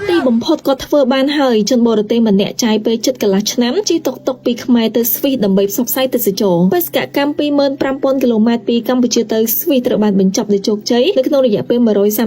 ទីបំផុតក៏ធ្វើបានហើយជនបរទេសម្នាក់ចាយពេលជិតកន្លះឆ្នាំជិះតុកតុកពីខ្មែរទៅស្វីសដើម្បីផ្សព្វផ្សាយទេសចរបេសកកម្ម 25,000 គីឡូម៉ែត្រពីកម្ពុជាទៅស្វីសត្រូវបានបញ្ចប់ដោយជោគជ័យនៅក្នុងរយៈពេល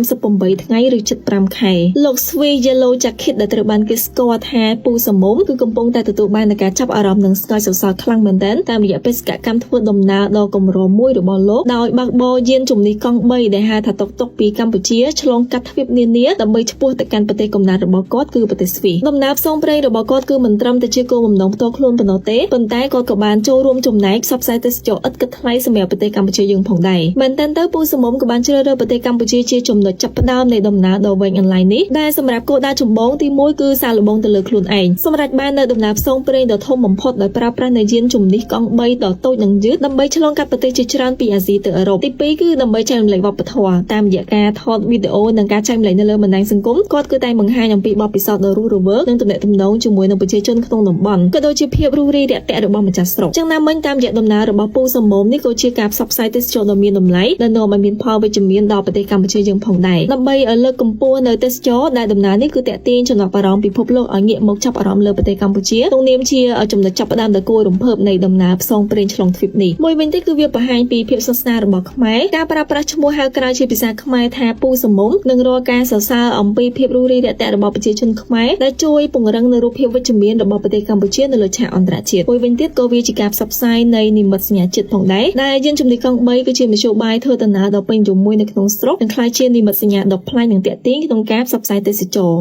138 ថ្ងៃឬជិត 5 ខែលោកស្វី Yellow Jacket ដែលត្រូវបានគេស្គាល់ថាពូសមុំគឺកំពុងតែទទួលបាននូវការចាប់អារម្មណ៍និងស្កយសរសើរខ្លាំងមែនទែនតាមរយៈបេសកកម្មធ្វើដំណើរដ៏កម្រមួយរបស់លោកដោយបើកបរយានជំនិះកង់3ដែលហៅថាតុកតុកពីកម្ពុជាឆ្លងកាត់ទ្វីបនានាដើម្បីឆ្ពោះទៅកាន់ប្រទេសកំណើតរបស់គាត់គឺប្រទេសស្វីសដំណើរផ្សងព្រេងរបស់គាត់គឺមិនត្រឹមតែជាគោលបំណងផ្ទាល់ខ្លួនប៉ុណ្ណោះទេប៉ុន្តែគាត់ក៏បានចូលរួមចំណែកផ្សព្វផ្សាយទេសចរឥតគិតថ្លៃសម្រាប់ប្រទេសកម្ពុជាយើងផងដែរមែនទែនទៅពូសមុំក៏បានជ្រើសរើសប្រទេសកម្ពុជាជាចំណុចចាប់ផ្ដើមនៃដំណើរដ៏វែងអន្លាយនេះដែលសម្រាប់គោលដៅចម្បងទី1គឺសាកល្បងទៅលើខ្លួនឯងសម្រាប់បាននៅដំណើរផ្សងព្រេងដ៏ធំបំផុតដោយប្រើប្រាស់នៅយានជំនិះកង់3ដ៏តូចនិងយឺតដើម្បីឆ្លងកាត់ប្រទេសជាច្រើនពីអាស៊ីទៅអឺរ៉ុបទី2គឺដើម្បីចែករំលែកវប្បធម៌តាមរយៈការថតវីដេអូនិងការចែករំលែកនៅលើបណ្ដាញសង្គមគាត់គឺតែបង្ហាញអំពីបទពិសោធន៍ដ៏រស់រវើកនិងទំនាក់ទំនងជាមួយនឹងប្រជាជនក្នុងតំបន់ក៏ដូចជាភាពរួសរាយរាក់ទាក់របស់ម្ចាស់ស្រុកចឹងណាមិញតាមរយៈដំណើររបស់ពូសមុំនេះក៏ជាការផ្សព្វផ្សាយទេសចរដ៏មានតម្លៃដែលនាំឲ្យមានផលវិជ្ជមានដល់ប្រទេសកម្ពុជាយើងផងដែរដើម្បីឲ្យលើកកម្ពស់នៅទេសចរដែលដំណើរនេះគឺតាក់ទាញចំណាប់អារម្មណ៍ពិភពលោកឲ្យងាកមកចាប់អារម្មណ៍លើប្រទេសកម្ពុជាក្នុងនាមជាចំណុចចាប់ផ្ដើមដ៏គួររំភើបនៃដំណើរផ្សងព្រេងឆ្លងទ្វីបនេះមួយវិញទៀតគឺវាបង្ហាញពីភាពស្និទ្ធស្នាលរបស់ខ្មែរការប្រើប្រាស់ឈ្មោះហៅក្រៅជាភាសាខ្មែរថាពូសមុំនិងរាល់ការសរសើរអំពីភាពរួសរាយរាក់ទាក់របស់ប្រជាជនខ្មែរដែលជួយពង្រឹងនូវរូបភាពវិជ្ជមានរបស់ប្រទេសកម្ពុជានៅលើឆាកអន្តរជាតិមួយវិញទៀតក៏វាជាការផ្សព្វផ្សាយនៃនិមិត្តសញ្ញាជាតិផងដែរដែលយានជំនិះកង់3គឺជាមធ្យោបាយធ្វើដំណើរដ៏ពេញនិយមមួយនៅក្នុងស្រុកនិងក្លាយជានិមិត្តសញ្ញាដ៏ប្លែកនិងទាក់ទាញក្នុងការផ្សព្វផ្សាយទេសចរ